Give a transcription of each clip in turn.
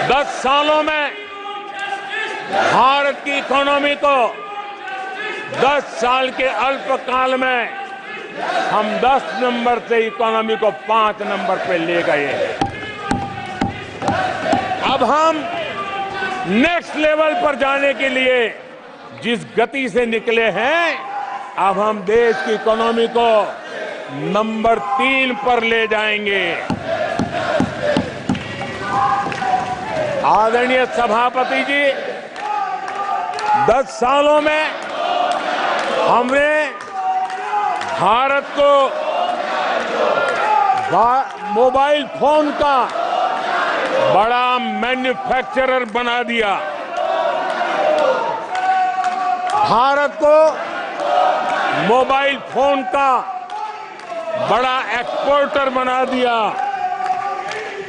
10 सालों में भारत की इकोनॉमी को 10 साल के अल्पकाल में हम 10 नंबर से इकोनॉमी को 5 नंबर पे ले गए हैं। अब हम नेक्स्ट लेवल पर जाने के लिए जिस गति से निकले हैं, अब हम देश की इकोनॉमी को नंबर 3 पर ले जाएंगे। आदरणीय सभापति जी, 10 सालों में हमने भारत को मोबाइल फोन का बड़ा मैन्युफैक्चरर बना दिया, भारत को मोबाइल फोन का बड़ा एक्सपोर्टर बना दिया।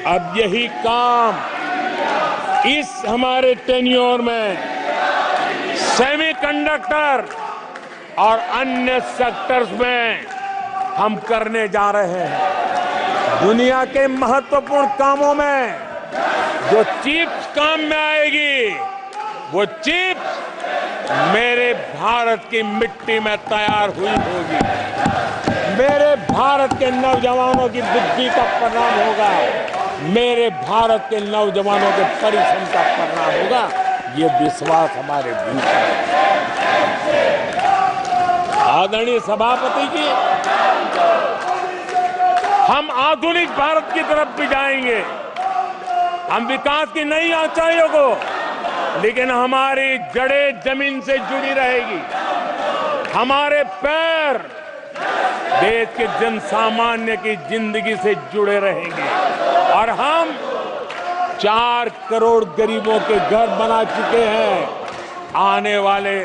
अब यही काम इस हमारे टेन्योर में सेमीकंडक्टर और अन्य सेक्टर्स में हम करने जा रहे हैं। दुनिया के महत्वपूर्ण कामों में जो चिप्स काम में आएगी, वो चिप्स मेरे भारत की मिट्टी में तैयार हुई होगी। मेरे भारत के नौजवानों की बुद्धि का परिणाम होगा, मेरे भारत के नौजवानों के परिश्रम का परिणाम होगा। ये विश्वास हमारे भीतर है। आदरणीय सभापति जी, हम आधुनिक भारत की तरफ भी जाएंगे। हम विकास की नई ऊंचाइयों को, लेकिन हमारी जड़ें जमीन से जुड़ी रहेगी। हमारे पैर देश के जनसामान्य की जिंदगी से जुड़े रहेंगे और हम 4 करोड़ गरीबों के घर बना चुके हैं। आने वाले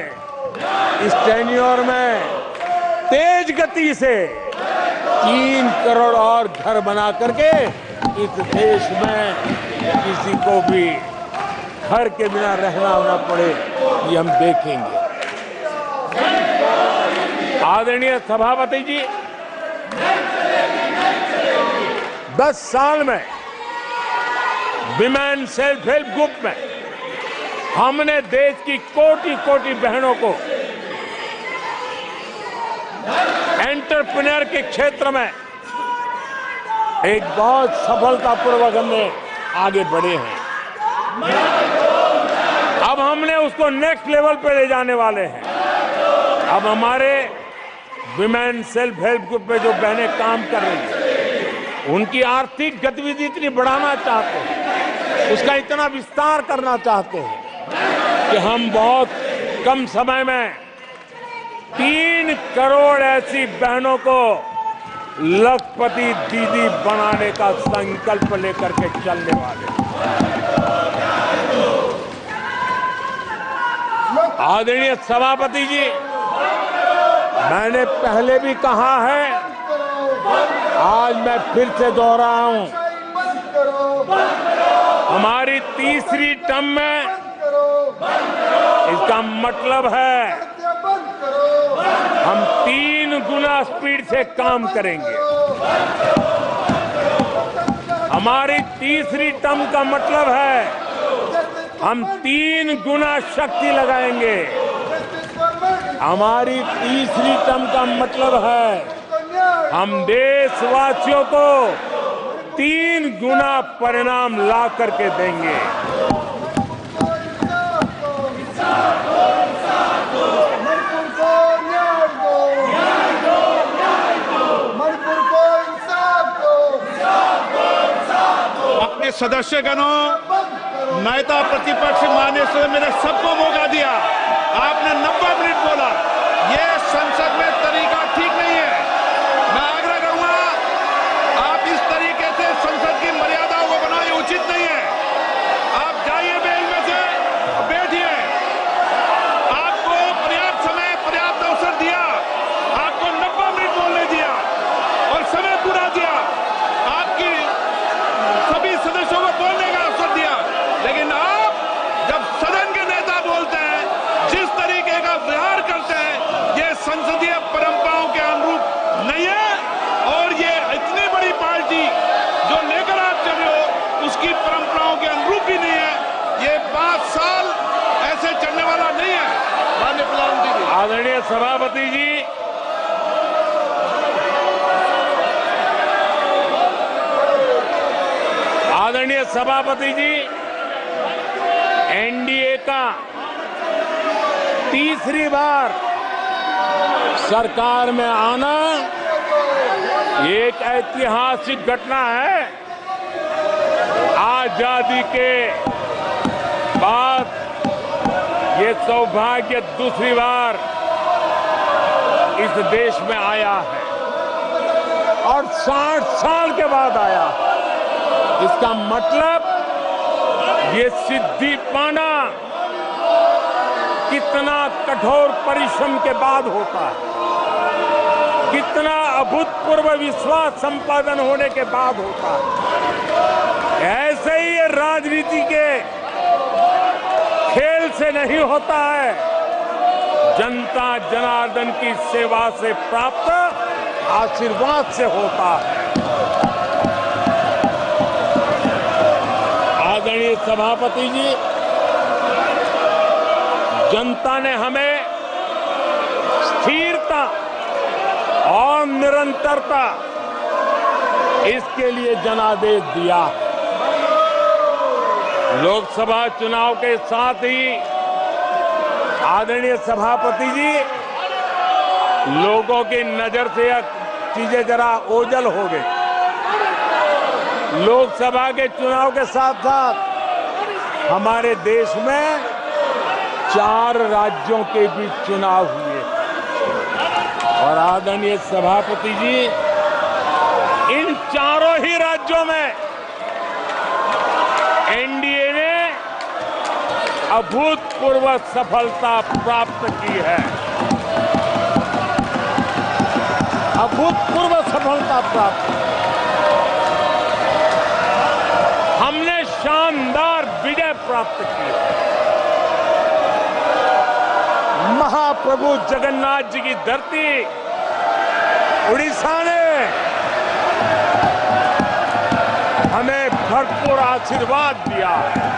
इस टेन्योर में तेज गति से 3 करोड़ और घर बना करके इस देश में किसी को भी घर के बिना रहना ना पड़े, ये हम देखेंगे। आदरणीय सभापति जी, 10 साल में विमेन सेल्फ हेल्प ग्रुप में हमने देश की कोटि-कोटि बहनों को एंटरप्रेन्योर के क्षेत्र में एक बहुत सफलतापूर्वक हमने आगे बढ़े हैं। अब हमने उसको नेक्स्ट लेवल पे ले जाने वाले हैं। अब हमारे विमेन सेल्फ हेल्प ग्रुप में जो बहनें काम कर रही हैं, उनकी आर्थिक गतिविधि इतनी बढ़ाना चाहते हैं, उसका इतना विस्तार करना चाहते हैं कि हम बहुत कम समय में 3 करोड़ ऐसी बहनों को लखपति दीदी बनाने का संकल्प लेकर के चलने वाले हैं। आदरणीय सभापति जी, मैंने पहले भी कहा है, आज मैं फिर से दोहराऊं, हमारी तीसरी टर्म में इसका मतलब है हम 3 गुना स्पीड से काम करेंगे। हमारी तीसरी टर्म का मतलब है हम 3 गुना शक्ति लगाएंगे। हमारी तीसरी टर्म का मतलब है हम देशवासियों को 3 गुना परिणाम ला करके देंगे। अपने सदस्यगणों, नेता प्रतिपक्ष माननीय सदस्य, मैंने सबको मौका दिया। आपने 90 मिनट बोला, ये संसद में तरीका ठीक नहीं है। मैं आग्रह करूंगा, आप इस तरीके से संसद की मर्यादाओं को बनाए, उचित नहीं है। आप जाइए बेल में से, बैठिए। आपको पर्याप्त समय, पर्याप्त अवसर दिया, आपको 90 मिनट बोलने दिया और समय पूरा दिया, आपकी सभी सदस्यों को बोलने का अवसर दिया। लेकिन आप जब सदन के नेता बोलते हैं, जिस तरीके का व्यवहार करते हैं, ये संसदीय परंपराओं के अनुरूप नहीं है और ये इतनी बड़ी पार्टी जो लेकर आप चल रहे हो, उसकी परंपराओं के अनुरूप भी नहीं है। वाला नहीं है। माननीय प्रधानमंत्री जी, आदरणीय सभापति जी, आदरणीय सभापति जी, एनडीए का तीसरी बार सरकार में आना एक ऐतिहासिक घटना है। आजादी के बाद ये सौभाग्य दूसरी बार इस देश में आया है और 60 साल के बाद आया। इसका मतलब ये सिद्धि पाना कितना कठोर परिश्रम के बाद होता है, कितना अभूतपूर्व विश्वास संपादन होने के बाद होता है। ऐसे ही ये राजनीति के खेल से नहीं होता है, जनता जनार्दन की सेवा से प्राप्त आशीर्वाद से होता है। आदरणीय सभापति जी, जनता ने हमें स्थिरता और निरंतरता, इसके लिए जनादेश दिया। लोकसभा चुनाव के साथ ही आदरणीय सभापति जी, लोगों की नजर से चीजें जरा ओझल हो गई। लोकसभा के चुनाव के साथ साथ हमारे देश में 4 राज्यों के बीच चुनाव हुए और आदरणीय सभापति जी, इन चारों ही राज्यों में एनडीए ने अभूतपूर्व सफलता प्राप्त की है। अभूतपूर्व सफलता प्राप्त, हमने शानदार विजय प्राप्त की है। महाप्रभु जगन्नाथ जी की धरती उड़ीसा ने हमें भरपूर आशीर्वाद दिया है।